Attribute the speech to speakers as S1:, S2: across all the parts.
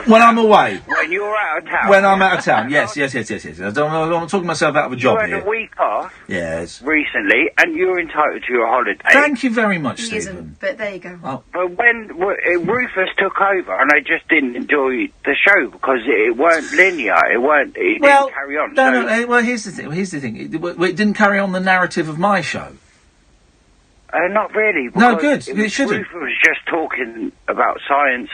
S1: When I'm away.
S2: When you're out of town.
S1: When I'm out of town, yes. I'm talking myself out of a job
S2: here.
S1: You
S2: had a week off.
S1: Yes.
S2: Recently, and you're entitled to your holiday.
S1: Thank you very much,
S3: He
S1: Stephen.
S3: isn't, but there you go.
S1: Oh.
S2: But when Rufus took over, and I just didn't enjoy the show because it weren't linear. It didn't carry on.
S1: No. Well, here's the thing. It didn't carry on the narrative of my show.
S2: Not really.
S1: No, good. It shouldn't.
S2: Rufus was just talking about science,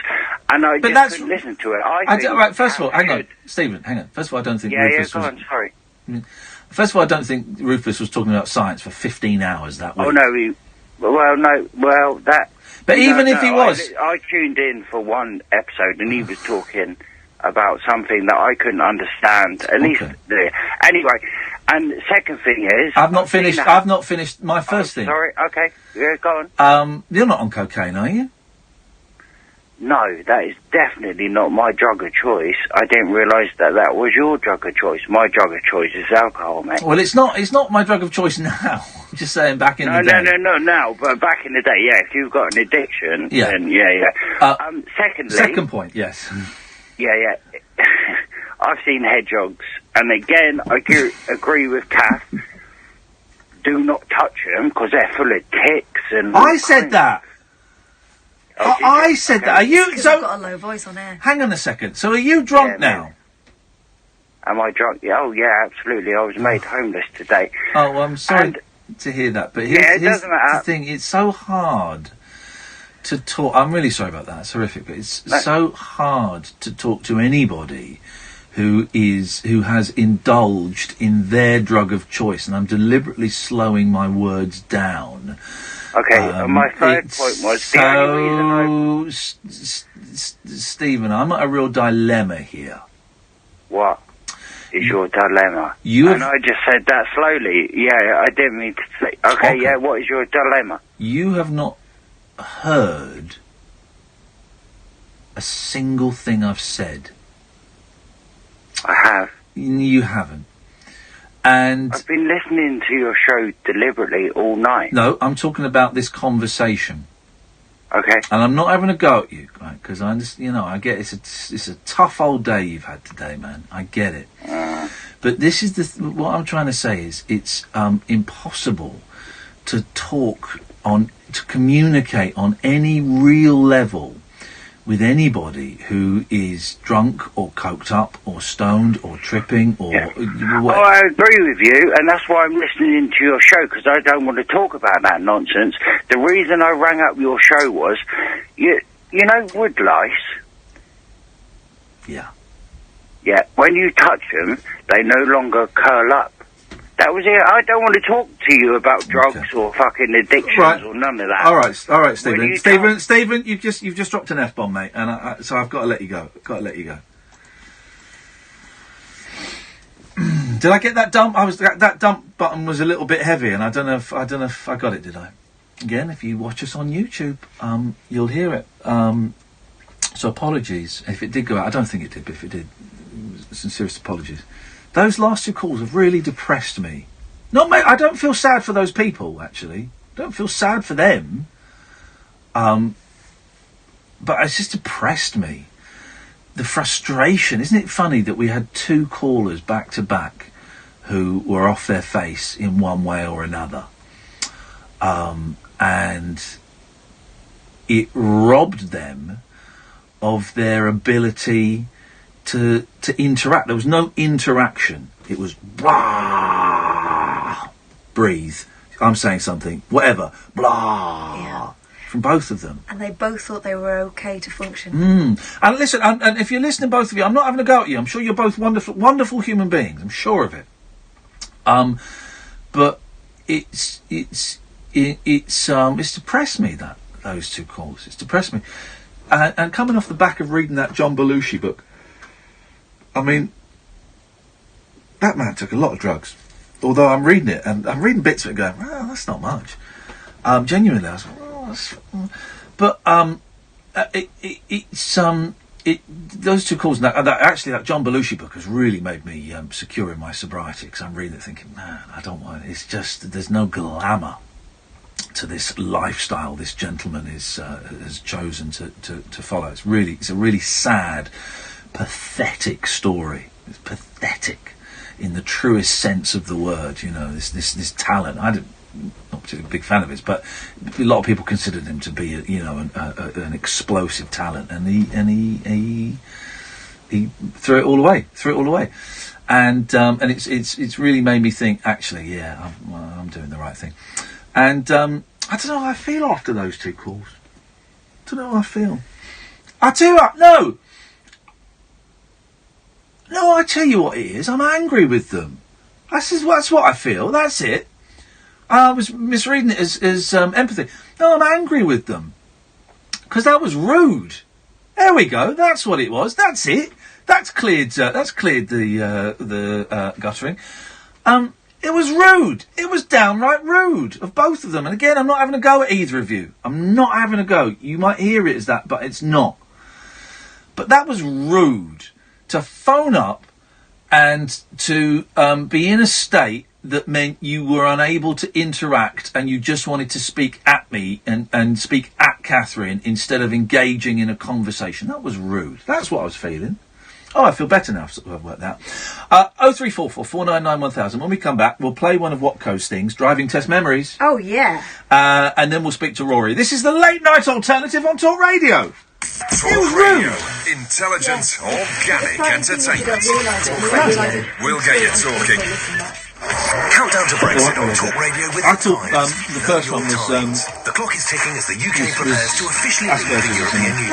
S2: and I just couldn't listen to it.
S1: Right, first of all, hang on, Stephen, hang on. First of all, I don't think Rufus was...
S2: sorry.
S1: First of all, I don't think Rufus was talking about science for 15 hours that week.
S2: Oh, no,
S1: But even if he was...
S2: I tuned in for one episode, and he was talking about something that I couldn't understand, at least there. Anyway, and the second thing is... I've not
S1: finished my first thing.
S2: Sorry, okay, yeah, go on.
S1: You're not on cocaine, are you?
S2: No, that is definitely not my drug of choice. I didn't realise that was your drug of choice. My drug of choice is alcohol, mate.
S1: Well, it's not my drug of choice now. I'm just saying back in the day.
S2: No, now, but back in the day, yeah, if you've got an addiction, then yeah. Secondly...
S1: Second point, yes.
S2: Yeah. I've seen hedgehogs, and again, I agree with Kath. Do not touch them, because they're full of ticks and...
S1: I said that! I said that. Are you...
S3: Because I've got a low voice on air.
S1: Hang on a second. So are you drunk now?
S2: Am I drunk? Yeah, absolutely. I was made homeless today.
S1: Oh, well, I'm sorry to hear that, but here's
S2: doesn't matter.
S1: the thing. It's so hard to talk... I'm really sorry about that. It's horrific, but it's so hard to talk to anybody who has indulged in their drug of choice, and I'm deliberately slowing my words down.
S2: Okay, my third point was the only reason
S1: Stephen, I'm at a real dilemma here.
S2: What is your dilemma? And I just said that slowly. Yeah, I didn't mean to say... Okay, yeah, what is your dilemma?
S1: You have not heard a single thing I've said.
S2: I have.
S1: You haven't. And
S2: I've been listening to your show deliberately all night.
S1: No, I'm talking about this conversation.
S2: Okay.
S1: And I'm not having a go at you, right? Because I understand, I get it's a tough old day you've had today, man. I get it. But this is what I'm trying to say is it's impossible to communicate on any real level with anybody who is drunk or coked up or stoned or tripping or...
S2: I agree with you, and that's why I'm listening to your show, because I don't want to talk about that nonsense. The reason I rang up your show was, you know wood lice?
S1: Yeah.
S2: Yeah, when you touch them, they no longer curl up. That was it. I don't want to talk to you about drugs or fucking addictions or none of that.
S1: All right, Stephen, you've just dropped an F-bomb, mate, and so I've got to let you go. Did I get that dump? That dump button was a little bit heavy, and I don't know if I got it. Did I? Again, if you watch us on YouTube, you'll hear it. So apologies if it did go out. I don't think it did, but if it did, sincerest apologies. Those last two calls have really depressed me. No, mate, I don't feel sad for those people, actually. I don't feel sad for them. But it's just depressed me. The frustration. Isn't it funny that we had two callers back to back who were off their face in one way or another? And it robbed them of their ability to interact. There was no interaction. It was blah, breathe. I'm saying something, whatever, blah, from both of them.
S3: And they both thought they were okay to function.
S1: And listen, and if you're listening, both of you, I'm not having a go at you. I'm sure you're both wonderful, wonderful human beings. I'm sure of it. But it's depressed me, those two calls. It's depressed me. And coming off the back of reading that John Belushi book, I mean, that man took a lot of drugs. Although I'm reading it, and I'm reading bits of it going, well, that's not much. Genuinely, I was like, oh, that's... But, those two calls, actually that John Belushi book has really made me secure in my sobriety, because I'm reading it thinking, man, I don't want it. It's just, there's no glamour to this lifestyle this gentleman has chosen to follow. It's a really sad pathetic story. It's pathetic in the truest sense of the word. You know, this talent. I'm not particularly a big fan of his, but a lot of people considered him to be, an explosive talent, and he threw it all away. And it's really made me think. Actually, yeah, I'm doing the right thing. And I don't know how I feel after those two calls. I don't know how I feel. I tell you what it is. I'm angry with them. That's what I feel. That's it. I was misreading it as empathy. No, I'm angry with them because that was rude. There we go. That's what it was. That's it. That's cleared the guttering. It was rude. It was downright rude of both of them. And again, I'm not having a go at either of you. I'm not having a go. You might hear it as that, but it's not. But that was rude to phone up and to be in a state that meant you were unable to interact and you just wanted to speak at me and speak at Katherine instead of engaging in a conversation. That was rude. That's what I was feeling. Oh, I feel better now. I've worked that. 0344 499 1000. When we come back, we'll play one of Watco's things, Driving Test Memories.
S3: Oh, yeah.
S1: And then we'll speak to Rory. This is the late night alternative on Talk Radio.
S4: Talk Radio. Intelligent, organic entertainment. Talk Radio. We'll get you talking. Countdown to Brexit on Talk Radio with
S1: I
S4: the
S1: thought
S4: Times.
S1: the first one was...
S4: the clock is ticking as the UK prepares to officially leave the European Union.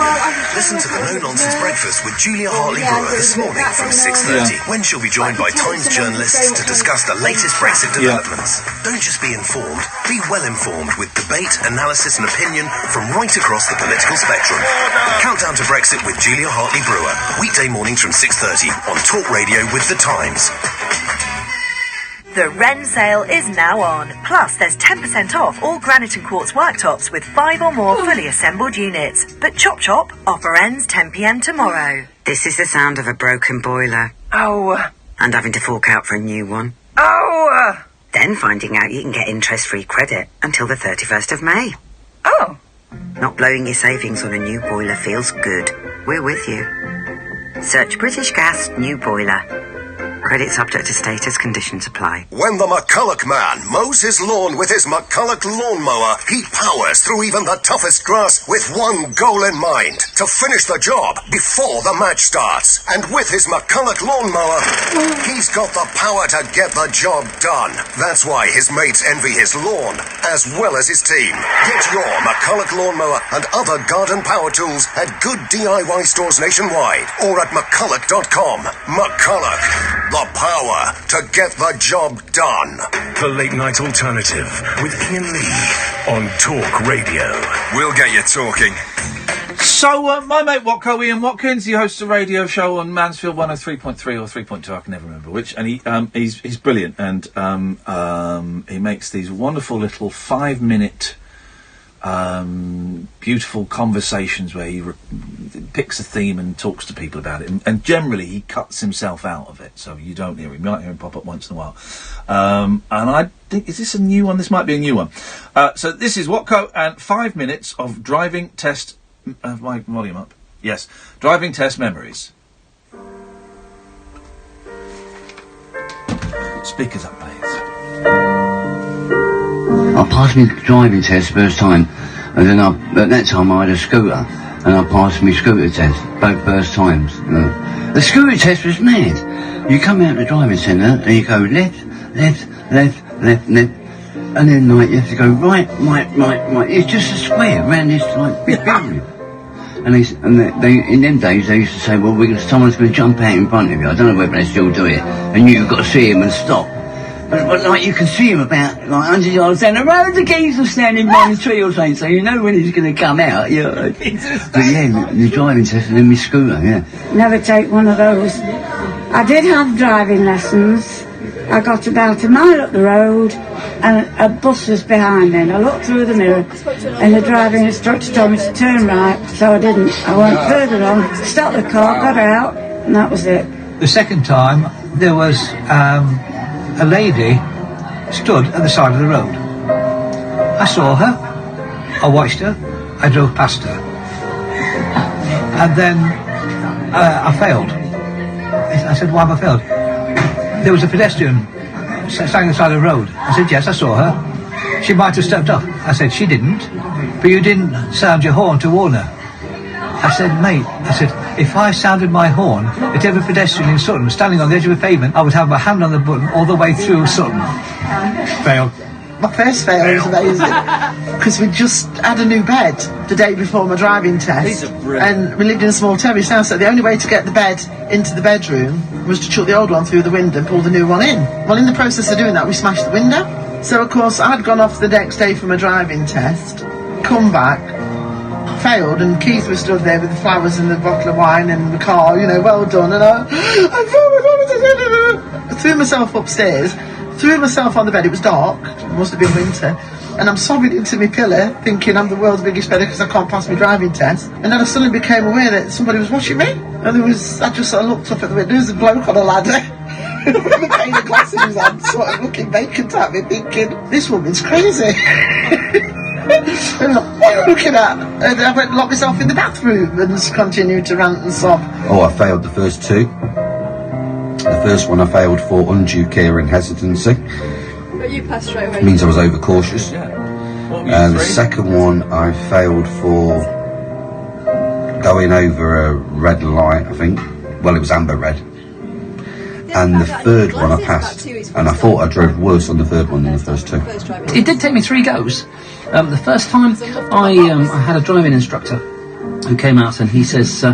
S4: Listen to the No Nonsense Breakfast with Julia Hartley-Brewer this morning from 6:30, when she'll be joined by Times journalists to discuss the latest Brexit developments. Don't just be informed, be well informed with debate, analysis and opinion from right across the political spectrum. Countdown to Brexit with Julia Hartley-Brewer, weekday mornings from 6:30 on Talk Radio with the Times.
S5: The Wren sale is now on. Plus, there's 10% off all granite and quartz worktops with 5 or more fully assembled units. But chop chop, offer ends 10 p.m. tomorrow.
S6: This is the sound of a broken boiler.
S5: Oh.
S6: And having to fork out for a new one.
S5: Oh.
S6: Then finding out you can get interest-free credit until the 31st of May.
S5: Oh.
S6: Not blowing your savings on a new boiler feels good. We're with you. Search British Gas New Boiler. Credit subject to status, conditions apply.
S4: When the McCulloch man mows his lawn with his McCulloch lawnmower, he powers through even the toughest grass with one goal in mind: to finish the job before the match starts. And with his McCulloch lawnmower, he's got the power to get the job done. That's why his mates envy his lawn, as well as his team. Get your McCulloch lawnmower and other garden power tools at good DIY stores nationwide or at McCulloch.com. McCulloch. The power to get the job done. The Late Night Alternative with Iain Lee on Talk Radio. We'll get you talking.
S1: So, my mate Watco, Ian Watkins, he hosts a radio show on Mansfield 103.3 or 3.2, I can never remember which, and he's brilliant, and he makes these wonderful little 5-minute beautiful conversations where he picks a theme and talks to people about it, and generally he cuts himself out of it, so you don't hear him. You might hear him pop up once in a while. And I think, is this a new one? This might be a new one. So this is Watco and 5 minutes of driving test. My volume up. Yes, driving test memories. Speakers up, please.
S7: I passed my driving test first time, and then at that time I had a scooter, and I passed my scooter test both first times. The scooter test was mad. You come out the driving centre and you go left, and then like you have to go right. It's just a square around this like big building. And they in them days they used to say, well, someone's going to jump out in front of you. I don't know whether they still do it, and you've got to see him and stop. But like you can see him about like 100 yards down the road, the geese are standing by the tree or something, so you know when he's going to come out. Yeah. But yeah, the driving test and then my scooter. Yeah.
S8: Never take one of those. I did have driving lessons. I got about a mile up the road and a bus was behind me, and I looked through the mirror and the driving instructor told me to turn right, so I didn't. I went further on, stopped the car, got out, and that was it.
S9: The second time there was a lady stood at the side of the road. I saw her, I watched her, I drove past her, and then I failed. I said, why have I failed? There was a pedestrian standing on the side of the road. I said, yes, I saw her. She might have stepped off. I said, she didn't. But you didn't sound your horn to warn her. I said, mate, I said, if I sounded my horn at every pedestrian in Sutton standing on the edge of a pavement, I would have my hand on the button all the way through Sutton. Failed.
S10: My first fail was amazing because we just had a new bed the day before my driving test, and we lived in a small terrace house, so the only way to get the bed into the bedroom was to chuck the old one through the window and pull the new one in. Well, in the process of doing that, we smashed the window. So of course I'd gone off the next day for my driving test, come back, failed, and Keith was stood there with the flowers and the bottle of wine and the car, you know, well done, and I threw myself upstairs, threw myself on the bed. It was dark, it must have been winter, and I'm sobbing into my pillow thinking I'm the world's biggest feather because I can't pass my driving test. And then I suddenly became aware that somebody was watching me, and I just sort of looked up at the window. There was a bloke on a ladder with a pane of glass in his hand, sort of looking vacant at me, thinking, this woman's crazy. And what are you looking at? And I went and locked myself in the bathroom and just continued to rant and sob.
S11: Oh, I failed the first two. The first one I failed for undue care and hesitancy.
S12: But you passed straight away.
S11: It means I was overcautious.
S12: Yeah.
S11: The second one I failed for going over a red light, I think. Well, it was amber red. And the third one I passed, and I thought I drove worse on the third one than the first two.
S13: It did take me 3 goes. The first time I had a driving instructor who came out and he says,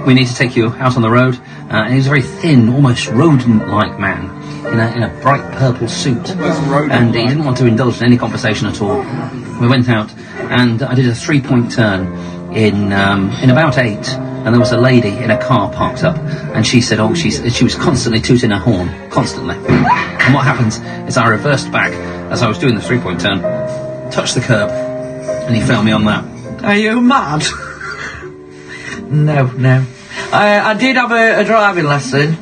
S13: we need to take you out on the road. And he was a very thin, almost rodent-like man in a bright purple suit, and he didn't want to indulge in any conversation at all. We went out and I did a 3-point turn in about 8, and there was a lady in a car parked up, and she said, oh, she was constantly tooting her horn, constantly. And what happens is I reversed back as I was doing the 3-point turn, touched the curb, and he failed me on that.
S10: Are you mad?
S14: No. I did have a driving lesson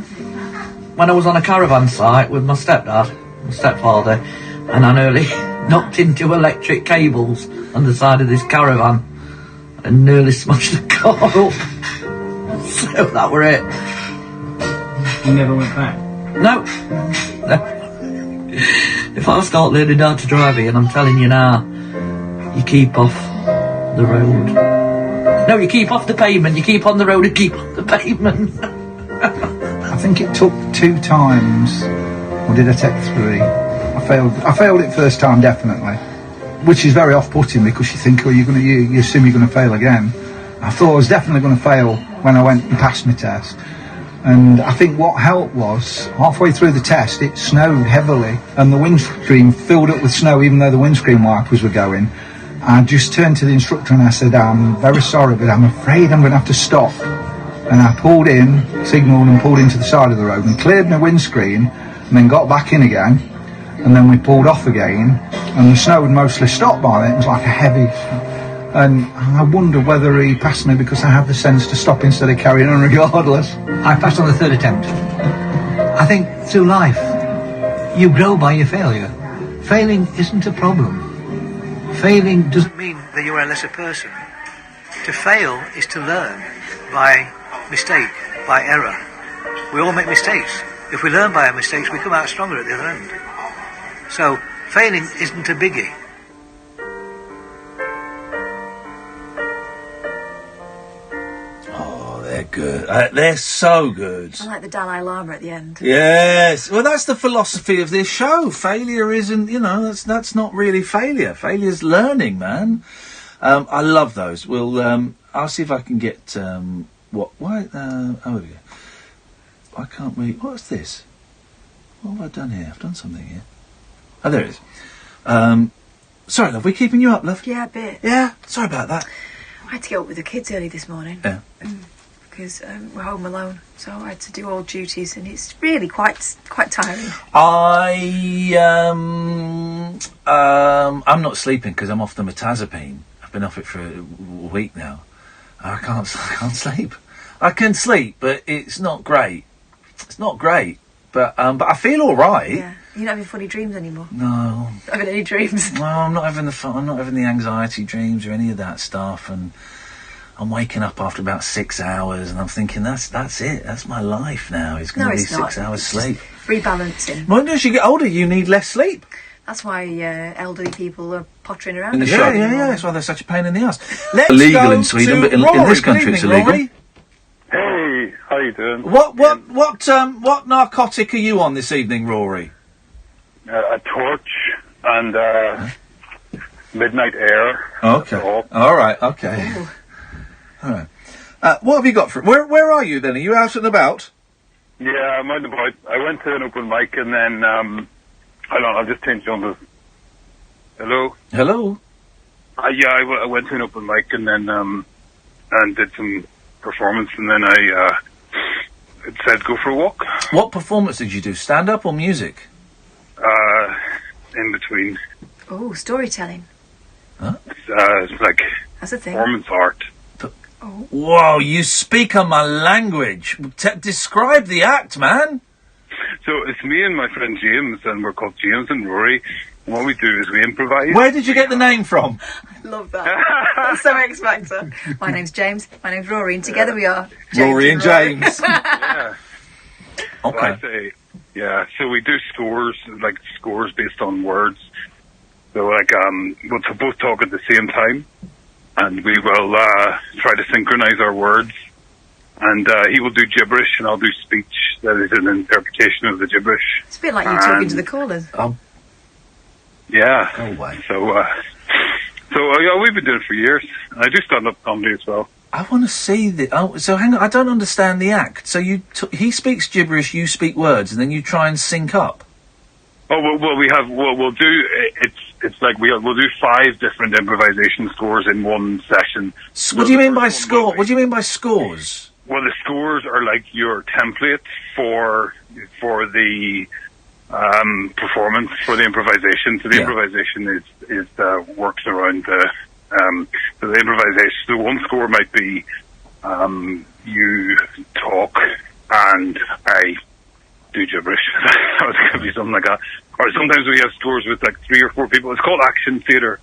S14: when I was on a caravan site with my stepfather, and I nearly knocked into electric cables on the side of this caravan and nearly smashed the car up. So that were it.
S13: You never went back?
S14: No. If I start learning how to drive here, and I'm telling you now, you keep off the road. No, you keep off the pavement, you keep on the road and keep off the pavement.
S9: I think it took 2 times, or did I take 3? I failed it first time, definitely, which is very off-putting because you think, oh, you assume you're going to fail again. I thought I was definitely going to fail when I went and passed my test. And I think what helped was, halfway through the test, it snowed heavily and the windscreen filled up with snow even though the windscreen wipers were going. I just turned to the instructor and I said, I'm very sorry, but I'm afraid I'm going to have to stop. And I pulled in, signalled and pulled into the side of the road and cleared my windscreen and then got back in again. And then we pulled off again and the snow had mostly stopped by then. It was like a heavy snow. And I wonder whether he passed me because I had the sense to stop instead of carrying on regardless. I passed on the 3rd attempt. I think through life, you grow by your failure. Failing isn't a problem. Failing doesn't mean that you're a lesser person. To fail is to learn by mistake, by error. We all make mistakes. If we learn by our mistakes, we come out stronger at the other end. So, failing isn't a biggie.
S1: They're good. They're so good.
S3: I like the Dalai Lama at the end.
S1: Yes. Well, that's the philosophy of this show. Failure isn't, that's not really failure. Failure's learning, man. I love those. I'll see if I can get, why we go. Why can't we, what's this? What have I done here? I've done something here. Oh, there it is. Sorry, love, we're keeping you up, love.
S3: Yeah, a bit.
S1: Yeah, sorry about that.
S3: I had to get up with the kids early this morning.
S1: Yeah.
S3: Because we're home alone, so I had to do all duties, and it's really quite tiring.
S1: I'm not sleeping because I'm off the metazapine. I've been off it for a week now. I can't sleep. I can sleep, but it's not great. It's not great, but I feel all right.
S3: Yeah. You're not having funny dreams anymore?
S1: No.
S3: Not having any dreams?
S1: No, I'm not having the anxiety dreams or any of that stuff, and I'm waking up after about 6 hours, and I'm thinking that's it. That's my life now. It's going to be 6 hours sleep.
S3: Rebalancing.
S1: Well, as you get older, you need less sleep.
S3: That's why elderly people are pottering around.
S1: In the shop. Yeah. That's why they're such a pain in the ass. Let's
S15: Illegal
S1: go
S15: in Sweden,
S1: to
S15: but in
S1: Rory.
S15: this country
S1: Good
S15: it's
S1: evening,
S15: illegal.
S1: Rory.
S15: Hey, how you doing?
S1: What narcotic are you on this evening, Rory?
S15: A torch and midnight air.
S1: Okay. All right. Okay. All right. What have you got for? Where are you then? Are you out and about?
S15: Yeah, I'm out and about. I went to an open mic and then hold on, I'll just change on the. Hello.
S1: Hello.
S15: I went to an open mic and then and did some performance and then it said go for a walk.
S1: What performance did you do? Stand up or music?
S15: In between.
S3: Oh, storytelling.
S1: Huh?
S15: It's like
S3: That's a thing.
S15: performance art.
S3: Oh.
S1: Whoa, you speak on my language. Describe the act, man.
S15: So it's me and my friend James, and we're called James and Rory. And what we do is we improvise.
S1: Where did you get the name from?
S3: Love that. That's so X Factor. My name's James. My name's Rory, and together we are
S1: Rory and James.
S15: Yeah.
S1: Okay.
S15: So I say, yeah. So we do scores based on words. So we'll both talk at the same time, and we will try to synchronize our words. And he will do gibberish, and I'll do speech that is an interpretation of the gibberish.
S3: It's a bit like you talking to the callers.
S15: Yeah.
S1: No way.
S15: So yeah, we've been doing it for years. I do stand-up comedy as well.
S1: I want to see the. Oh, so hang on. I don't understand the act. So he speaks gibberish, you speak words, and then you try and sync up.
S15: Oh well, we'll do. It's like we'll do 5 different improvisation scores in one session.
S1: What do you mean by score? What do you mean by scores?
S15: Well, the scores are like your template for the performance, for the improvisation. So the improvisation is works around the so the improvisation. So one score might be you talk and I do gibberish. That could be something like that. Or sometimes we have scores with like 3 or 4 people. It's called action theatre.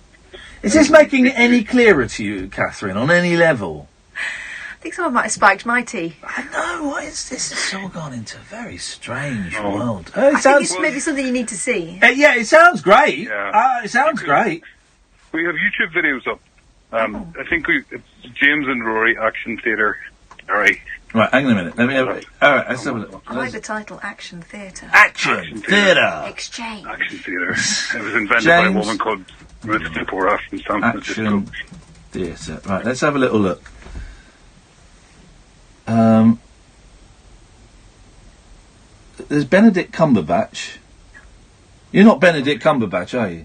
S1: Is this making it any clearer to you, Catherine, on any level?
S3: I think someone might have spiked my tea.
S1: I know. What is this? It's all gone into a very strange world.
S3: I think it's maybe something you need to see.
S1: Yeah, it sounds great.
S15: Yeah.
S1: It sounds great.
S15: We have YouTube videos up. I think it's James and Rory Action Theatre. All right.
S1: Right, hang on a minute. Let me have it. All right, let's have a look.
S3: I like the title Action Theatre.
S1: Action Theatre.
S3: Exchange.
S15: Action Theatre. It was invented by a woman called Ruth Zipporah from San Francisco.
S1: Action Theatre. Right, let's have a little look. There's Benedict Cumberbatch. You're not Benedict Cumberbatch, are you?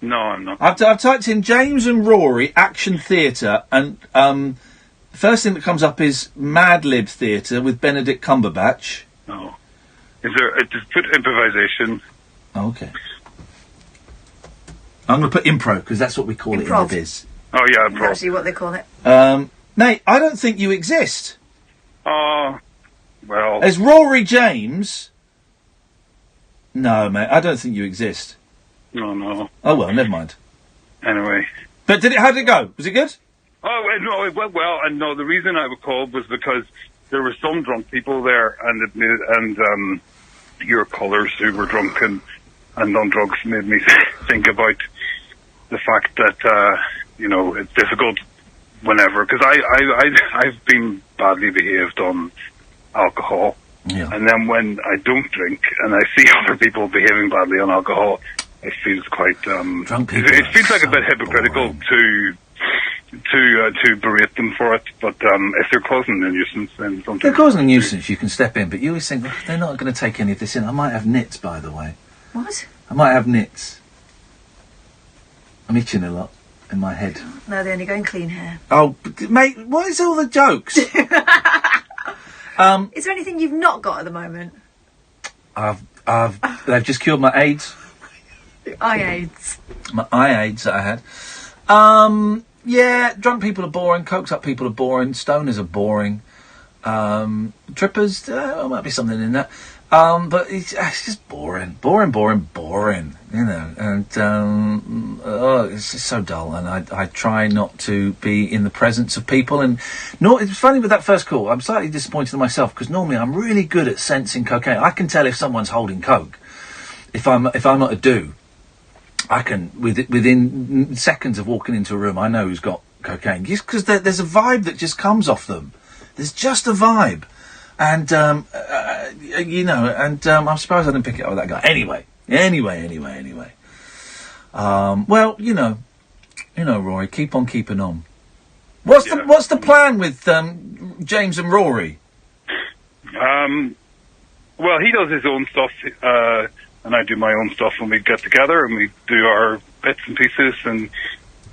S15: No, I'm not.
S1: I've typed in James and Rory Action Theatre, and the first thing that comes up is Mad Lib Theatre with Benedict Cumberbatch.
S15: No. Is there? Just put improvisation.
S1: Oh, okay. I'm going to put impro because that's what we call it in the biz.
S15: Oh yeah,
S3: That's actually what they call it.
S1: Nate, I don't think you exist.
S15: Oh, well.
S1: As Rory James. No, mate, I don't think you exist.
S15: No.
S1: Oh well, never mind.
S15: Anyway.
S1: But how did it go? Was it good?
S15: Oh no, it went well. And no, the reason I was called was because there were some drunk people there, and your colours who were drunk and on drugs made me think about the fact that it's difficult whenever, because I've been badly behaved on alcohol, and then when I don't drink and I see other people behaving badly on alcohol, it feels quite it feels like a bit hypocritical to berate them for it, but if they're causing a nuisance, then something.
S1: If they're causing a nuisance, you can step in, but you always think, they're not going to take any of this in. I might have nits, by the way.
S3: What?
S1: I might have nits. I'm itching a lot in my head.
S3: No, they only go in clean hair.
S1: Oh, mate, what is all the jokes?
S3: Is there anything you've not got at the moment?
S1: They've just cured my AIDS.
S3: Eye AIDS.
S1: My eye AIDS that I had. Yeah, drunk people are boring, coked up people are boring, stoners are boring, trippers, there might be something in that. But it's just boring, you know, and it's just so dull, and I try not to be in the presence of people, and it's funny with that first call, I'm slightly disappointed in myself, because normally I'm really good at sensing cocaine. I can tell if someone's holding coke, if I'm at a do, I can, within seconds of walking into a room, I know who's got cocaine, just because there's a vibe that just comes off them. There's just a vibe. And, you know, and I'm surprised I didn't pick it up with that guy. Anyway. Well, you know, Rory, keep on keeping on. What's the plan with James and Rory?
S15: Well, he does his own stuff, and I do my own stuff, and we get together and we do our bits and pieces, and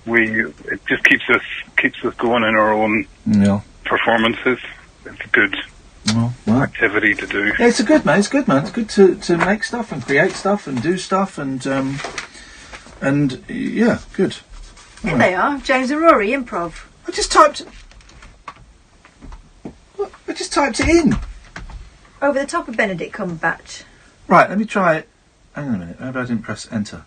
S15: it just keeps us going in our own performances. It's good.
S1: Well,
S15: activity to do.
S1: Yeah, it's good, man. It's good to make stuff and create stuff and do stuff and yeah, good.
S3: Here they are, James and Rory, improv.
S1: I just typed it in.
S3: Over the top of Benedict Cumberbatch.
S1: Right, let me try it. Hang on a minute, maybe I didn't press enter.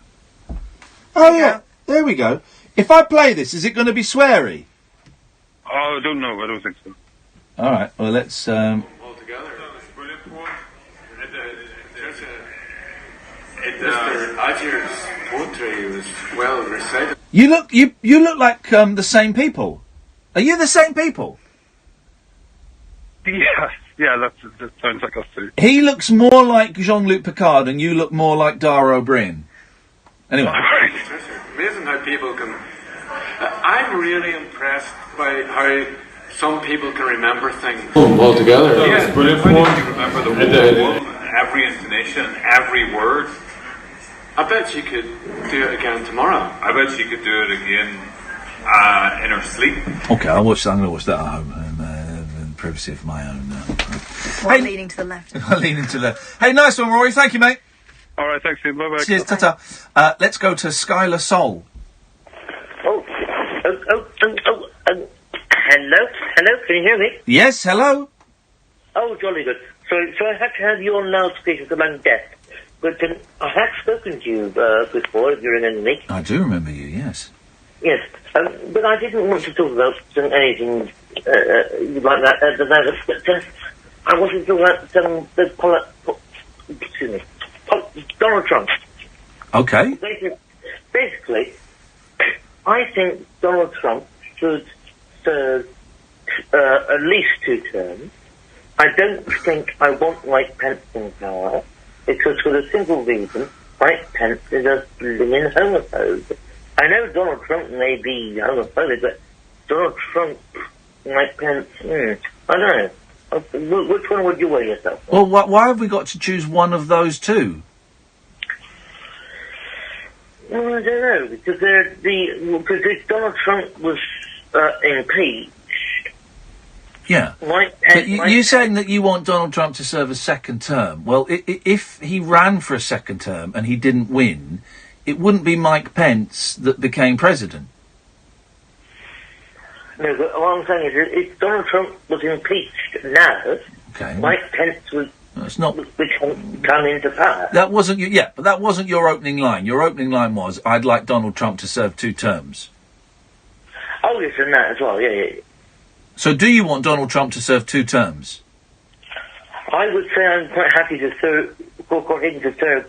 S1: Oh yeah, there we go. If I play this, is it going to be sweary?
S15: Oh, I don't know. I don't think so.
S1: All right. Well, let's.
S16: Altogether, Mr. Adjer's poetry was well recited.
S1: You look like the same people. Are you the same people?
S15: Yeah. That sounds like us too.
S1: He looks more like Jean-Luc Picard, and you look more like Dara O'Brien. Anyway.
S16: Amazing how people can. I'm really impressed by how some people can remember things.
S17: All together.
S16: Yeah,
S17: It's brilliant.
S16: how did you remember the whole one, every intonation, every word? I bet you could do it again tomorrow. I bet you could do it again in her sleep.
S1: Okay, I'm going to watch that at home in privacy of my own.
S3: Hey, leaning to the left.
S1: Leaning to the left. Hey, nice one, Rory. Thank you, mate.
S15: All right, thanks, Ian. Bye-bye.
S1: Cheers, ta-ta. Let's go to Skylar Sol.
S18: Hello, can you hear me?
S1: Yes, hello.
S18: Oh, jolly good. So I had to have you on loudspeaker because I'm deaf. But I have spoken to you before, if you remember me.
S1: I do remember you, yes.
S18: Yes, but I didn't want to talk about anything like that. But I wanted to talk about Donald Trump.
S1: Okay.
S18: Basically, I think Donald Trump should serve at least 2 terms. I don't think I want Mike Pence in power, because for the simple reason, Mike Pence is a blooming homophobe. I know Donald Trump may be homophobic, but Donald Trump, Mike Pence, I don't know. Which one would you weigh yourself on?
S1: Well, why have we got to choose one of those two?
S18: Well, I don't know, because if Donald Trump was impeached.
S1: Yeah. But you're saying that you want Donald Trump to serve a second term. Well, if he ran for a second term and he didn't win, it wouldn't be Mike Pence that became president.
S18: No, but what I'm saying is, if Donald Trump was impeached now, Mike Pence would come into power.
S1: That wasn't but that wasn't your opening line. Your opening line was, I'd like Donald Trump to serve 2 terms.
S18: Oh, yes, and that as well, yeah.
S1: So do you want Donald Trump to serve 2 terms?
S18: I would say I'm quite happy to serve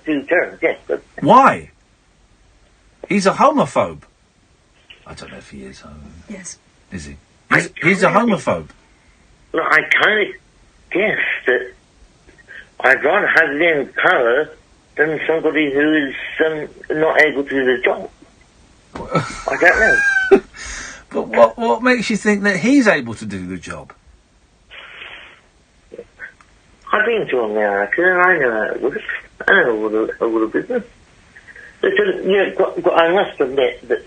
S18: 2 terms, yes. But
S1: why? He's a homophobe. I don't know if he is.
S3: Yes.
S1: Is he? He's a homophobe.
S18: Look, I kind of guess that I'd rather have him in power than somebody who is not able to do the job. I don't know.
S1: But what makes you think that he's able to do the job?
S18: I've been to America and I know how it works. I know all the business. But I must admit that,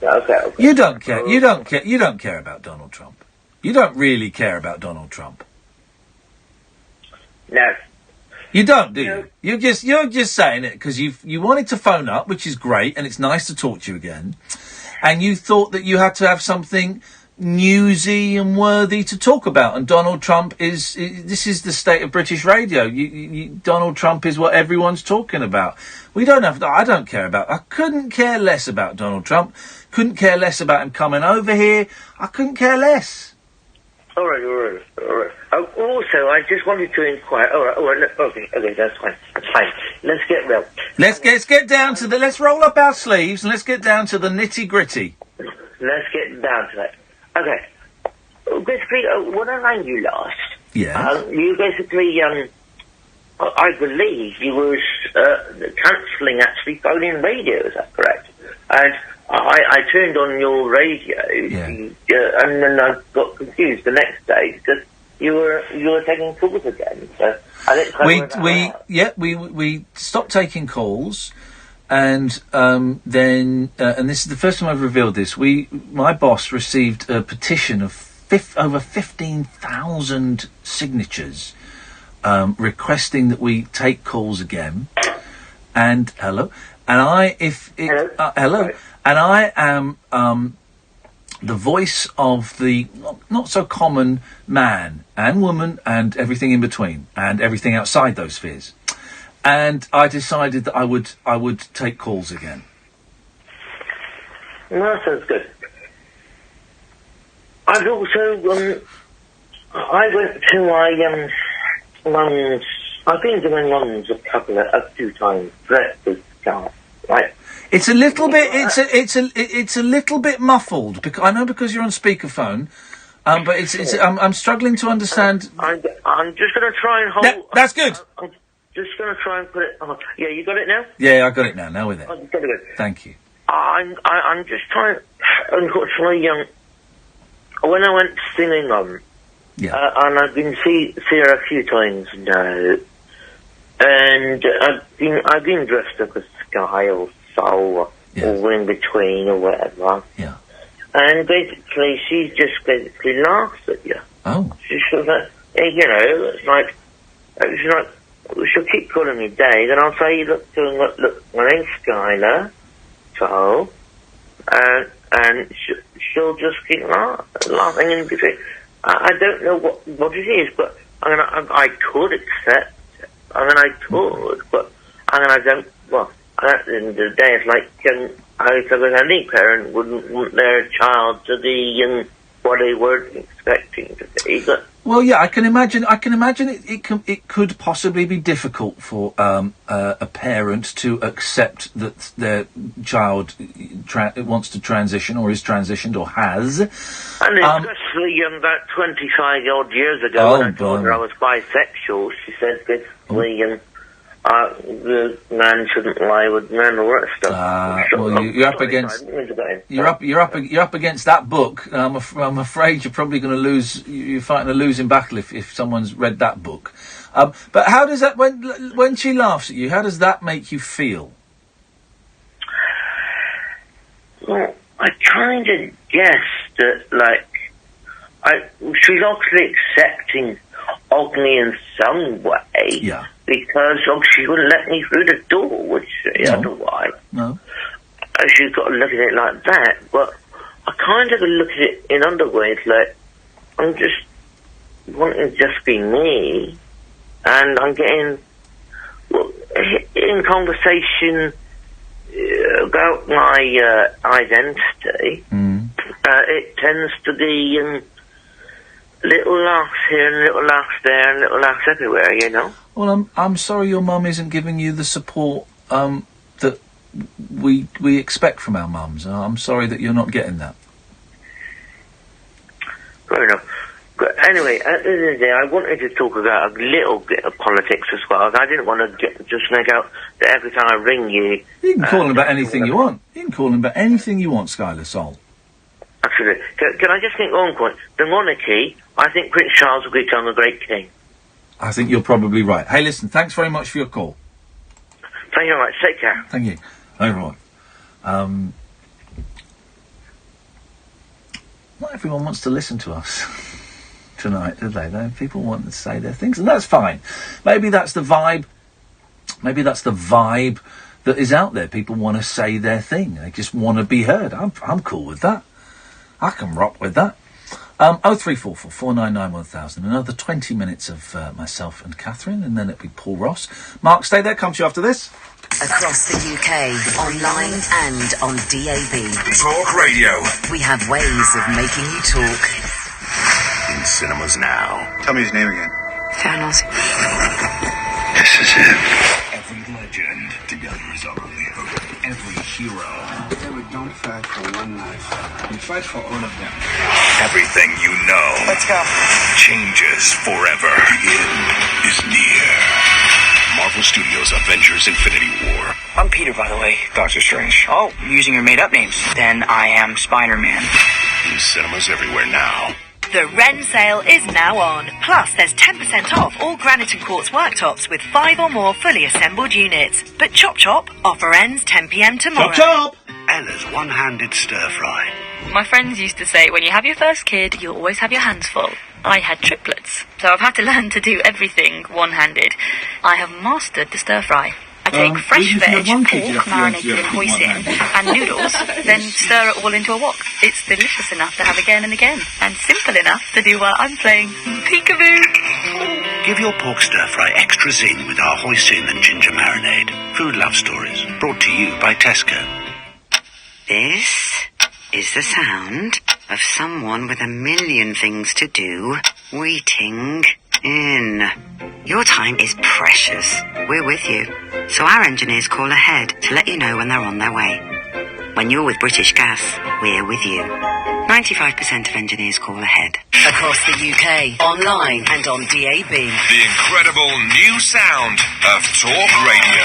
S18: okay.
S1: You don't care. You don't care about Donald Trump. You don't really care about Donald Trump.
S18: No.
S1: You don't, do you? You're just saying it because you wanted to phone up, which is great, and it's nice to talk to you again. And you thought that you had to have something newsy and worthy to talk about. And Donald Trump this is the state of British radio. Donald Trump is what everyone's talking about. I don't care about, I couldn't care less about Donald Trump. Couldn't care less about him coming over here. I couldn't care less.
S18: All right. Also, I just wanted to inquire. All right. Okay, that's fine. Let's get real.
S1: Let's get down to let's roll up our sleeves and let's get down to the nitty gritty.
S18: Let's get down to that. Okay. Basically, when I rang you last, you basically, I believe you was cancelling actually phoning radio. Is that correct? And I turned on your radio, and then I got confused the next day because you were taking calls again. So I didn't we stopped taking calls, and then and this is the first time I've revealed this. My boss received a petition of over 15,000 signatures requesting that we take calls again. And hello. And I am the voice of the not so common man and woman and everything in between and everything outside those spheres. And I decided that I would take calls again. Well, that sounds good. I've also I went to my mum's. I've been to my mum's a few times. Breakfast, right.
S1: It's a little bit. It's a little bit muffled because I know because you're on speakerphone, but it's. I'm struggling to understand.
S18: I'm just going to try and hold.
S1: That's good.
S18: I'm just going to try and put it. Yeah, you got it now.
S1: Yeah, I got it now. Now we're there.
S18: Oh, got it.
S1: Thank you.
S18: I'm just trying. Unfortunately, when I went to see my mum, and I've been see her a few times now, and I've been dressed up as Sky or Soul or in between or whatever.
S1: Yeah.
S18: And basically, she just basically laughs at you.
S1: Oh.
S18: She's sort of like, it's like she'll keep calling me Dave, and I'll say, look, my name's Skylar, so, and she'll just keep laughing in between. I don't know what it is, but I could accept it. I could, but I don't. Well, at the end of the day, it's like I suppose any parent wouldn't want their child to be what they weren't expecting to be. But
S1: well, yeah, I can imagine. It could possibly be difficult for a parent to accept that their child wants to transition or is transitioned or has.
S18: And especially about 25 odd years ago, when I told her I was bisexual, she said basically, the man shouldn't lie with men or that stuff.
S1: Well, you're up against you're up against that book. I'm afraid you're probably going to lose. You're fighting a losing battle if someone's read that book. But how does that when she laughs at you? How does that make you feel?
S18: Well, I kind of guessed that she's obviously accepting of me in some way.
S1: Yeah.
S18: Because she wouldn't let me through the door, would she? Otherwise.
S1: No.
S18: She's got to look at it like that. But I kind of look at it in other ways, like, I'm just wanting to just be me. And I'm getting, in conversation about my identity, it tends to be little laughs here and little laughs there and little laughs everywhere, you know?
S1: Well, I'm sorry your mum isn't giving you the support that we expect from our mums. I'm sorry that you're not getting that.
S18: Fair enough. But anyway, at the end of the day, I wanted to talk about a little bit of politics as well. I didn't want to just make out that every time I ring you...
S1: You can call him about anything you want. You can call him about anything you want, Skylar Soul.
S18: Absolutely. Can I just think one point? The monarchy, I think Prince Charles will become a great king.
S1: I think you're probably right. Hey, listen, thanks very much for your call.
S18: Thank you very much. Take care.
S1: Thank you. All right. Not everyone wants to listen to us tonight, do they? People want to say their things, and that's fine. Maybe that's the vibe. Maybe that's the vibe that is out there. People want to say their thing. They just want to be heard. I'm cool with that. I can rock with that. 0344 499 1000. Another 20 minutes of myself and Catherine, and then it'll be Paul Ross. Mark, stay there. Come to you after this.
S6: Across the UK, online and on DAB.
S4: Talk Radio.
S6: We have ways of making you talk.
S4: In cinemas now.
S17: Tell me his name again.
S6: Thanos.
S17: This is it.
S4: Every legend together is our only hope. Every hero.
S17: We don't fight for one life. We fight for all of them.
S4: Everything you know.
S6: Let's go.
S4: Changes forever.
S17: The end is near.
S4: Marvel Studios' Avengers Infinity War.
S19: I'm Peter, by the way.
S4: Doctor Strange.
S19: Oh, using your made-up names. Then I am Spider-Man.
S4: In cinemas everywhere now.
S5: The Wren sale is now on. Plus, there's 10% off all granite and quartz worktops with 5 or more fully assembled units. But Chop Chop, offer ends 10 p.m. tomorrow.
S1: Chop Chop!
S4: Ella's one-handed stir-fry.
S20: My friends used to say, when you have your first kid, you'll always have your hands full. I had triplets, so I've had to learn to do everything one-handed. I have mastered the stir-fry. I take fresh veg, pork marinated in hoisin, and noodles, then stir it all into a wok. It's delicious enough to have again and again, and simple enough to do while I'm playing peekaboo.
S4: Give your pork stir-fry extra zing with our hoisin and ginger marinade. Food Love Stories, brought to you by Tesco.
S6: This is the sound of someone with a million things to do, waiting in. Your time is precious. We're with you. So our engineers call ahead to let you know when they're on their way. When you're with British Gas, we're with you. 95% of engineers call ahead. Across the UK, online and on DAB.
S4: The incredible new sound of Talk Radio.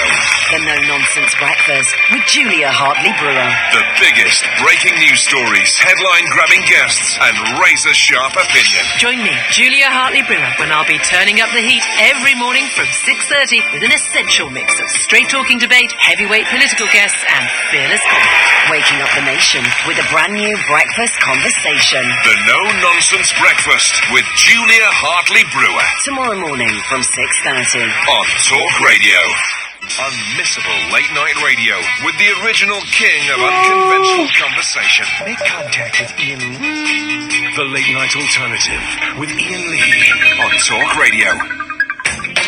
S6: The No Nonsense Breakfast with Julia Hartley-Brewer.
S4: The biggest breaking news stories, headline-grabbing guests, and razor-sharp opinion.
S21: Join me, Julia Hartley-Brewer, when I'll be turning up the heat every morning from 6:30 with an essential mix of straight-talking debate, heavyweight political guests, and fearless comedy.
S6: Waking up the nation with a brand new breakfast conversation.
S4: The No Nonsense Breakfast with Julia Hartley-Brewer.
S6: Tomorrow morning from 6:30.
S4: On Talk Radio. Unmissable late-night radio with the original king of unconventional conversation. Make contact with Iain Lee. The late-night alternative with Iain Lee on Talk Radio.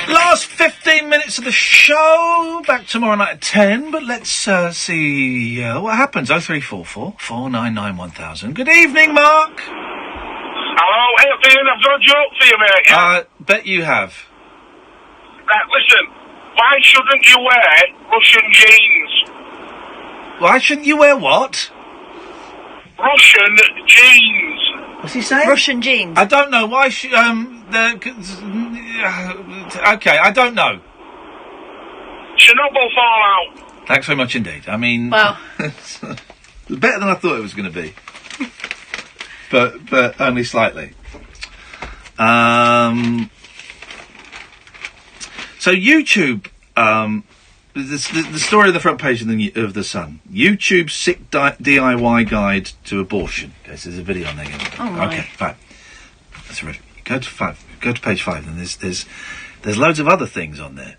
S1: Last 15 minutes of the show. Back tomorrow night at 10. But let's see what happens. 0344 499 1000. Good evening, Mark.
S22: Hello, hey, Iain, I've got a joke for you, mate. Yeah?
S1: Bet you have.
S22: Listen, why shouldn't you wear Russian jeans?
S1: Why shouldn't you wear what?
S22: Russian jeans.
S1: What's he saying?
S3: Russian jeans.
S1: I don't know. Why should... okay, I don't know.
S22: Chernobyl fallout.
S1: Thanks very much indeed. I mean...
S3: Well...
S1: better than I thought it was going to be. But only slightly. So YouTube... the story of the front page of the Sun. YouTube's sick DIY guide to abortion. Okay, so there's a video on there.
S3: Oh my.
S1: Okay, fine. That's right. Go to page 5, and there's loads of other things on there.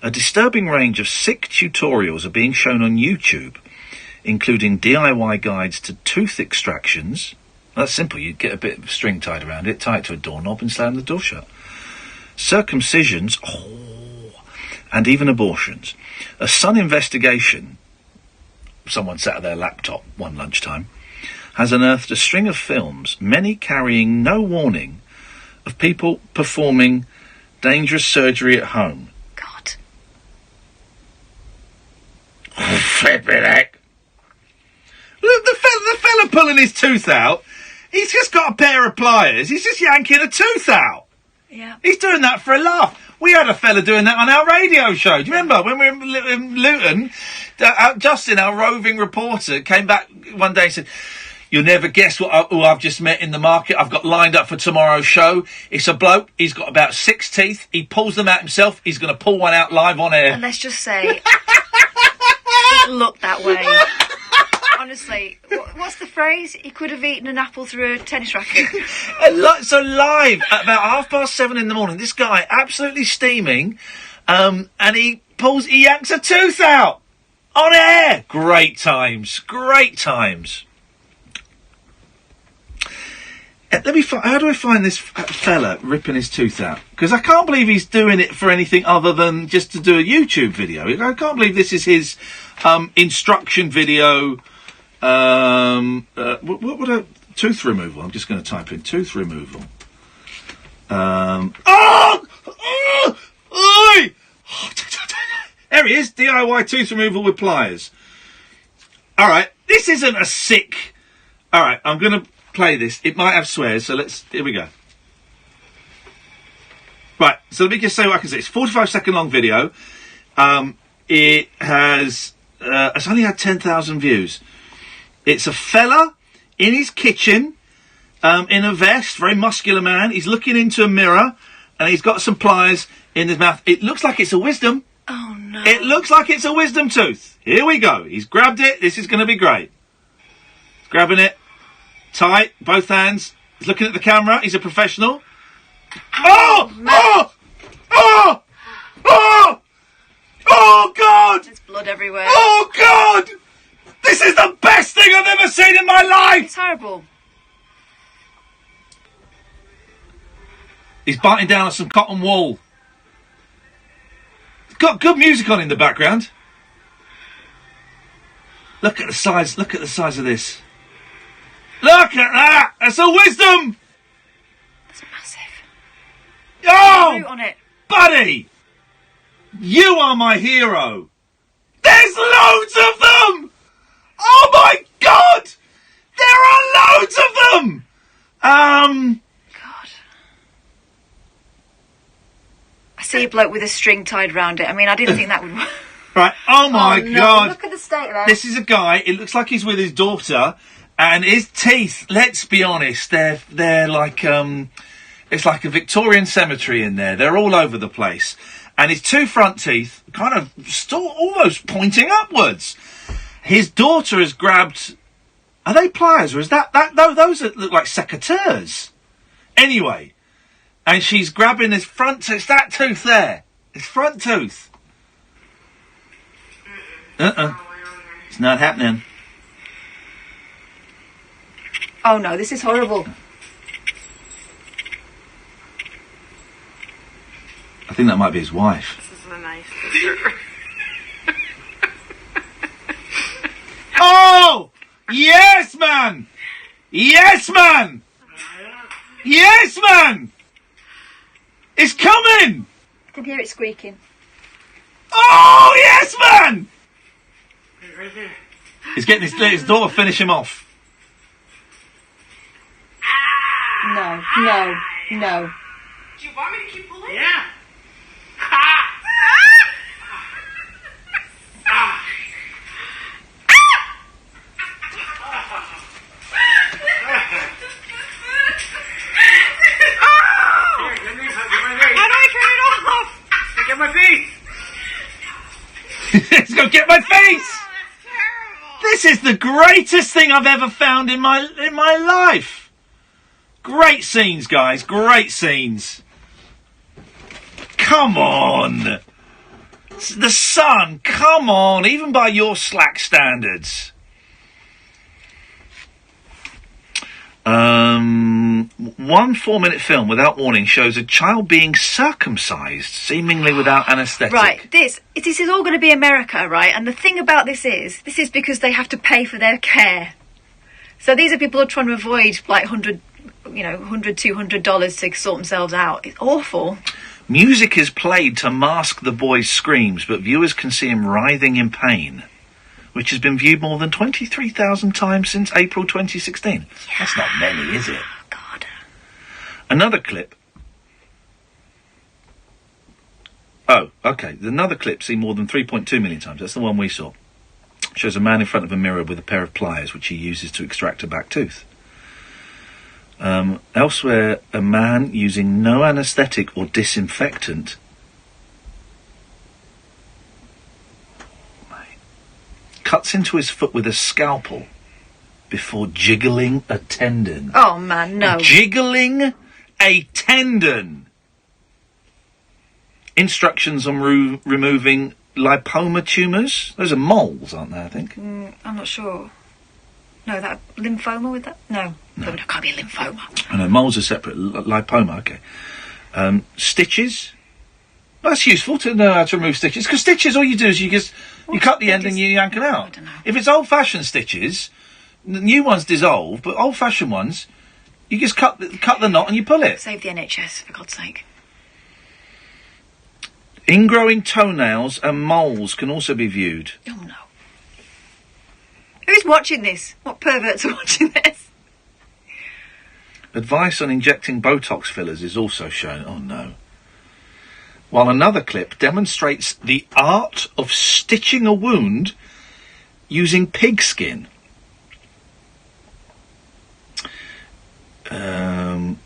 S1: A disturbing range of sick tutorials are being shown on YouTube, including DIY guides to tooth extractions. Well, that's simple. You get a bit of string tied around it, tie it to a doorknob, and slam the door shut. Circumcisions. And even abortions. A Sun investigation, someone sat at their laptop one lunchtime, has unearthed a string of films, many carrying no warning, of people performing dangerous surgery at home.
S3: God.
S1: Oh, flippin' heck. Look, the fella pulling his tooth out, he's just got a pair of pliers, he's just yanking a tooth out.
S3: Yeah.
S1: He's doing that for a laugh. We had a fella doing that on our radio show. Do you remember when we were in Luton? Justin, our roving reporter, came back one day and said, "You'll never guess who I've just met in the market. I've got lined up for tomorrow's show. It's a bloke. He's got about 6 teeth. He pulls them out himself. He's going to pull one out live on air."
S3: And let's just say, it looked that way. Honestly, what's the phrase? He could have eaten an apple through a tennis racket.
S1: So live at about 7:30 in the morning, this guy absolutely steaming, and he yanks a tooth out on air. Great times. Let me how do I find this fella ripping his tooth out? Because I can't believe he's doing it for anything other than just to do a YouTube video. I can't believe this is his instruction video. What a tooth removal. I'm just going to type in tooth removal. There he is, DIY tooth removal with pliers. All right, this isn't a sick. All right, I'm going to play this. It might have swears, so here we go. Right, so let me just say what I can say. It's a 45-second long video. It has, it's only had 10,000 views. It's a fella in his kitchen, in a vest, very muscular man. He's looking into a mirror, and he's got some pliers in his mouth. It looks like it's a wisdom.
S3: Oh, no.
S1: It looks like it's a wisdom tooth. Here we go. He's grabbed it. This is going to be great. He's grabbing it tight, both hands. He's looking at the camera. He's a professional. Oh! Oh! Oh! Oh! Oh, God!
S3: There's blood everywhere.
S1: Oh, God! This is the best thing I've ever seen in my life!
S3: It's horrible.
S1: He's biting down on some cotton wool. Got good music on in the background. Look at the size. Look at the size of this. Look at that. That's a wisdom.
S3: That's massive.
S1: Oh,
S3: on it.
S1: Buddy, you are my hero. There's loads of them. Oh my God, there are loads of them.
S3: I see a bloke with a string tied round it. I mean, I didn't think that would work.
S1: Right. Oh my
S3: no.
S1: God.
S3: Look at the state of it.
S1: This is a guy. It looks like he's with his daughter, and his teeth. Let's be honest. They're like it's like a Victorian cemetery in there. They're all over the place, and his two front teeth kind of still almost pointing upwards. His daughter has grabbed. Are they pliers, or is that no? Those look like secateurs. Anyway. And she's grabbing his front tooth. It's that tooth there. His front tooth. It's not happening.
S3: Oh no, this is horrible.
S1: I think that might be his wife.
S2: This is a nice picture.
S1: Oh! Yes, man! Yes, man! Yes, man! It's coming!
S3: I can hear it squeaking.
S1: Oh, yes, man! He's getting his daughter finish him off.
S3: No.
S2: Do you want me to keep pulling? Yeah.
S22: Get my face!
S1: Let's go get my face! This is the greatest thing I've ever found in my life. Great scenes, guys. Great scenes. Come on. The Sun. Come on. Even by your slack standards. One 4-minute film without warning shows a child being circumcised, seemingly without anaesthetic.
S3: Right, this is all going to be America, right? And the thing about this is because they have to pay for their care. So these are people who are trying to avoid like $100, $200 to sort themselves out. It's awful.
S1: Music is played to mask the boy's screams, but viewers can see him writhing in pain, which has been viewed more than 23,000 times since April 2016. Yeah. That's not many, is it?
S3: God.
S1: Another clip. Oh, okay. Another clip seen more than 3.2 million times. That's the one we saw. Shows a man in front of a mirror with a pair of pliers, which he uses to extract a back tooth. Elsewhere, a man using no anaesthetic or disinfectant cuts into his foot with a scalpel before jiggling a tendon.
S3: Oh, man, no.
S1: Jiggling a tendon. Instructions on removing lipoma tumours. Those are moles, aren't they, I think?
S3: I'm not sure. No, that lymphoma with that? No. It can't be a lymphoma.
S1: I know, moles are separate. Lipoma, okay. Stitches. That's useful to know how to remove stitches, because stitches, all you do is you cut the end and you yank it out. I don't know. If it's old-fashioned stitches, the new ones dissolve, but old-fashioned ones, you just cut the knot and you pull it.
S3: Save the NHS, for God's sake.
S1: Ingrowing toenails and moles can also be viewed.
S3: Oh, no. Who's watching this? What perverts are watching this?
S1: Advice on injecting Botox fillers is also shown. Oh, no. While another clip demonstrates the art of stitching a wound using pigskin. The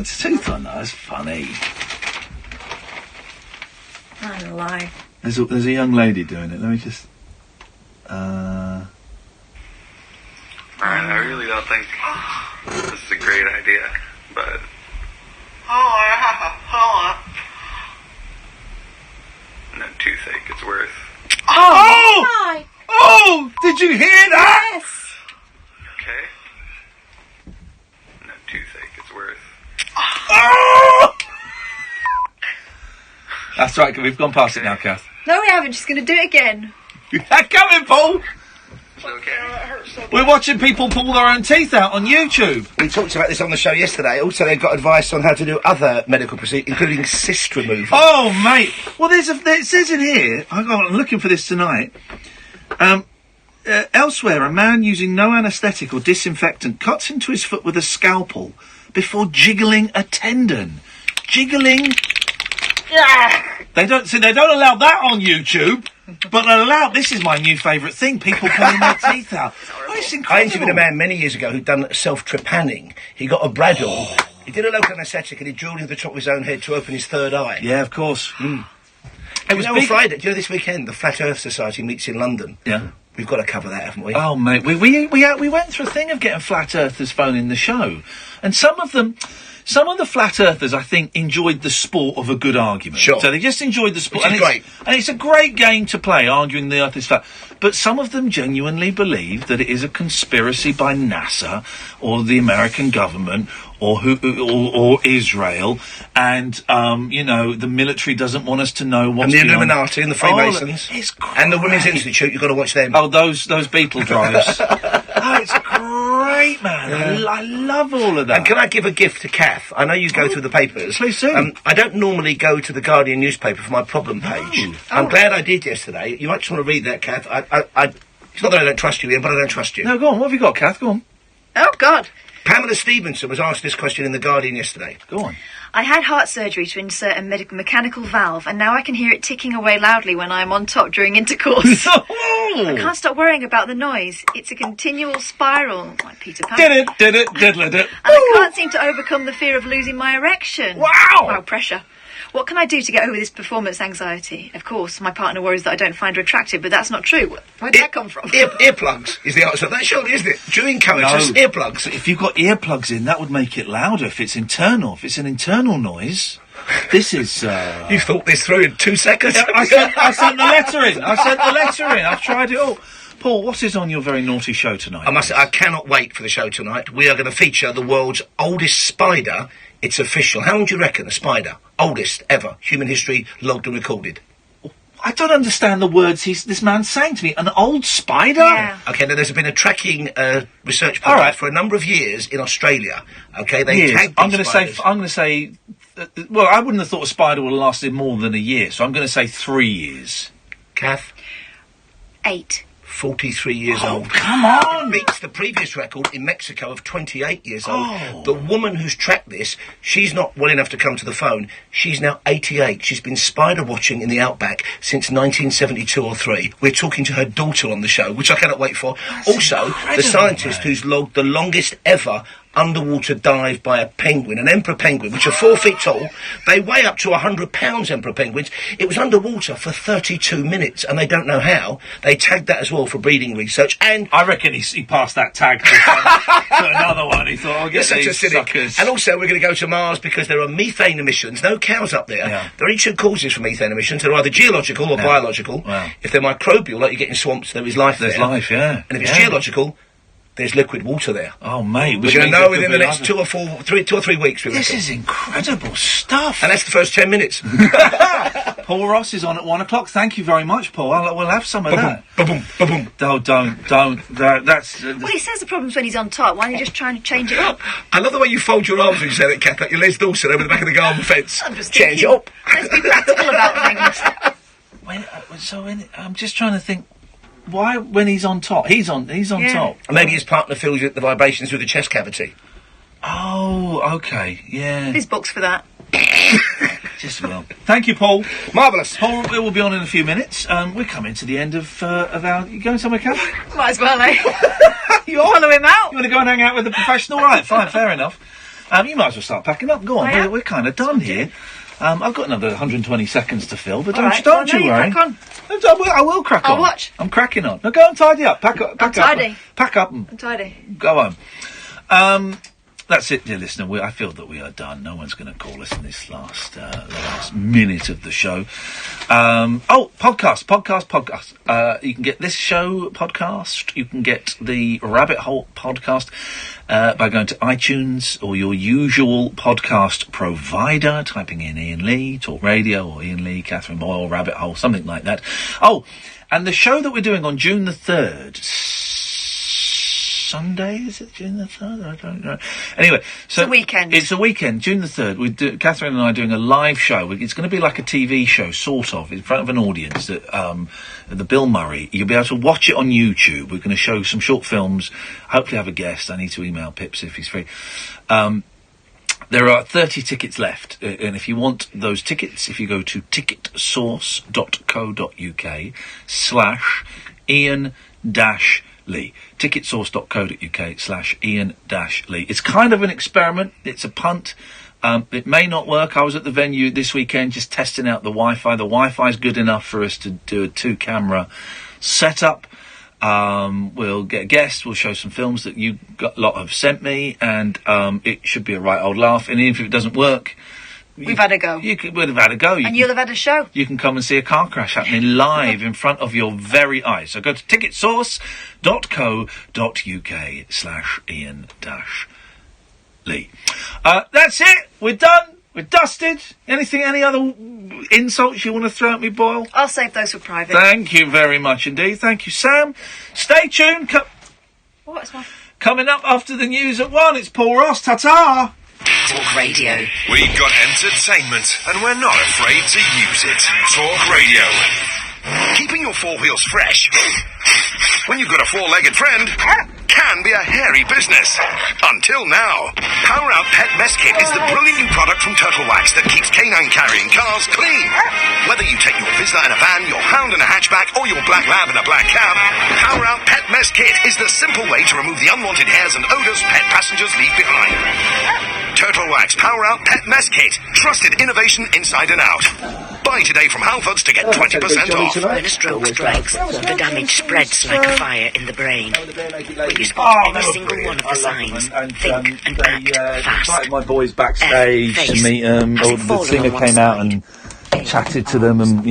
S1: tooth on that is funny.
S3: I'm alive.
S1: There's a young lady doing it. Let me just...
S7: I really don't think this is a great idea, but... No toothache, it's worth...
S1: Oh! Oh! Did you hear that?
S3: Yes!
S7: Okay. No toothache, it's worth...
S1: Oh! That's right, we've gone past it now, Kath.
S3: No, we haven't. She's going to do it again.
S1: Come in, Paul!
S7: Okay.
S1: We're watching people pull their own teeth out on YouTube.
S8: We talked about this on the show yesterday. Also, they've got advice on how to do other medical procedures, including cyst removal.
S1: Oh, mate. Well, it says in here, I'm looking for this tonight. Elsewhere, a man using no anaesthetic or disinfectant cuts into his foot with a scalpel before jiggling a tendon. Jiggling... They don't allow that on YouTube, but they allow. This is my new favourite thing: people pulling their teeth out. Oh, it's incredible.
S8: I interviewed a man many years ago who'd done self-trepanning. He got a Braddock. He did a local anaesthetic and he drilled into the top of his own head to open his third eye.
S1: Yeah, of course.
S8: It was on Friday. Do you know this weekend the Flat Earth Society meets in London?
S1: Yeah.
S8: We've got to cover that, haven't we?
S1: Oh, mate, we went through a thing of getting flat earthers phoning the show, and some of the flat earthers, I think, enjoyed the sport of a good argument.
S8: Sure.
S1: So they just enjoyed the sport.
S8: Which is great.
S1: And it's a great game to play, arguing the earth is flat. But some of them genuinely believe that it is a conspiracy by NASA or the American government or Israel, and the military doesn't want us to know what's
S8: and the Illuminati and the Freemasons.
S1: It's great.
S8: And the Women's Institute, you've got to watch them.
S1: Oh, those beetle drives. It's great, man. Yeah. I love all of that.
S8: And can I give a gift to Kath? I know you go through the papers.
S1: Please do.
S8: I don't normally go to the Guardian newspaper for my problem page. I'm glad I did yesterday. You might just want to read that, Kath. It's not that I don't trust you, Ian, but I don't trust you.
S1: No, go on. What have you got, Kath? Go on.
S3: Oh, God.
S8: Pamela Stevenson was asked this question in the Guardian yesterday.
S1: Go on.
S3: I had heart surgery to insert a mechanical valve, and now I can hear it ticking away loudly when I'm on top during intercourse. I can't stop worrying about the noise. It's a continual spiral, like Peter Pan. And I can't seem to overcome the fear of losing my erection. Wow, pressure. What can I do to get over this performance anxiety? Of course, my partner worries that I don't find her attractive, but that's not true. Where did that come from?
S8: Earplugs is the answer. That surely isn't it? During coitus, earplugs.
S1: If you've got earplugs in, that would make it louder. If it's internal, if it's an internal noise, this is.
S8: You've thought this through in 2 seconds.
S1: I sent the letter in. I've tried it all. Paul, what is on your very naughty show tonight?
S8: I cannot wait for the show tonight. We are going to feature the world's oldest spider. It's official. How old do you reckon, a spider? Oldest ever. Human history logged and recorded.
S1: I don't understand the words this man's saying to me. An old spider?
S3: Yeah.
S8: Okay, now there's been a tracking research project for a number of years in Australia. Okay, they tagged
S1: I'm going to say. Well, I wouldn't have thought a spider would have lasted more than a year, so I'm going to say 3 years.
S8: Kath?
S3: 8.
S8: 43 years old.
S1: Come on!
S8: It beats the previous record in Mexico of 28 years old. The woman who's tracked this, she's not well enough to come to the phone. She's now 88. She's been spider watching in the outback since 1972 or 3. We're talking to her daughter on the show, which I cannot wait for. That's also, the scientist who's logged the longest ever underwater dive by a penguin, an emperor penguin, which are 4 feet tall. They weigh up to 100 pounds, emperor penguins. It was underwater for 32 minutes, and they don't know how. They tagged that as well for breeding research, and...
S1: I reckon he passed that tag to another one. He thought, I'll get these suckers.
S8: And also, we're going to go to Mars because there are methane emissions. No cows up there.
S1: Yeah.
S8: There are two causes for methane emissions. They're either geological or biological.
S1: Wow.
S8: If they're microbial, like you get in swamps, there is life there.
S1: There's life, yeah.
S8: And if it's geological... there's liquid water there.
S1: Oh, mate.
S8: We're going to know within the next 2 or 3 weeks.
S1: This is incredible stuff.
S8: And that's the first 10 minutes.
S1: Paul Ross is on at 1 o'clock. Thank you very much, Paul. We'll have some of that.
S8: Ba-boom, ba-boom.
S1: Don't. That's...
S3: Well, he says the problem's when he's on top. Why don't you just try and change it up?
S8: I love the way you fold your arms when you say that, Kath, like your Les Dawson over the back of the garden fence.
S3: I'm just
S8: change it
S3: thinking,
S8: up.
S3: Let's be practical about things.
S1: I'm just trying to think... Why, when he's on top? He's on top.
S8: And maybe his partner feels the vibrations through the chest cavity.
S1: Oh, okay, yeah.
S3: There's books for that.
S1: Just will. Thank you, Paul.
S8: Marvellous.
S1: Paul will be on in a few minutes. We're coming to the end of our... You going somewhere, Kath?
S3: Might as well, eh?
S1: You are?
S3: Follow him out.
S1: You want to go and hang out with the professional? Right, fine, fair enough. You might as well start packing up. Go on, we're kind of done here. I've got another 120 seconds to fill, but don't you worry.
S3: Crack on.
S1: I will crack on.
S3: I'll watch.
S1: I'm cracking on. Now go and tidy up. Pack up.
S3: Tidy.
S1: Pack up and
S3: I'm tidy.
S1: go home. That's it, dear listener. I feel that we are done. No one's going to call us in this last minute of the show. Podcast. You can get this show podcast. You can get the Rabbit Hole podcast by going to iTunes or your usual podcast provider, typing in Iain Lee, Talk Radio, or Iain Lee, Katherine Boyle, Rabbit Hole, something like that. Oh, and the show that we're doing on June the 3rd... Sunday, is it June the 3rd? I don't know. Anyway, so...
S3: It's a weekend.
S1: It's a weekend, June the 3rd. Katherine and I are doing a live show. It's going to be like a TV show, sort of, in front of an audience at the Bill Murray. You'll be able to watch it on YouTube. We're going to show some short films, hopefully have a guest. I need to email Pips if he's free. There are 30 tickets left, and if you want those tickets, if you go to ticketsource.co.uk/Iain-Lee. ticketsource.co.uk/Iain-Lee. It's kind of an experiment. It's a punt. It may not work. I was at the venue this weekend just testing out the Wi-Fi. The Wi-Fi is good enough for us to do a 2-camera setup. We'll get a guest. We'll show some films that you lot have sent me, and it should be a right old laugh. And even if it doesn't work...
S3: We've had a go.
S1: We'd have had a go.
S3: You'll have had a show.
S1: You can come and see a car crash happening live in front of your very eyes. So go to ticketsource.co.uk/Iain-Lee. That's it. We're done. We're dusted. Any other insults you want to throw at me, Boyle?
S3: I'll save those for private.
S1: Thank you very much indeed. Thank you, Sam. Stay tuned.
S3: What's my...
S1: Coming up after the news at 1, it's Paul Ross. Ta-ta!
S21: Talk Radio.
S4: We've got entertainment, and we're not afraid to use it. Talk Radio. Keeping your 4 wheels fresh when you've got a 4-legged friend can be a hairy business. Until now. Power Out Pet Mess Kit is the brilliant new product from Turtle Wax that keeps canine carrying cars clean. Whether you take your Vizsla in a van, your Hound in a hatchback, or your Black Lab in a black cab, Power Out Pet Mess Kit is the simple way to remove the unwanted hairs and odours pet passengers leave behind. Turtle Wax Power Out Pet Mess Kit. Trusted innovation inside and out. Buy today from Halfords to get 20% off.
S6: When a stroke strikes, the damage spreads like a fire in the brain. When you spot every single one of the signs, think and act fast.
S1: Invited my boys backstage to meet them. The singer came out and chatted to them, and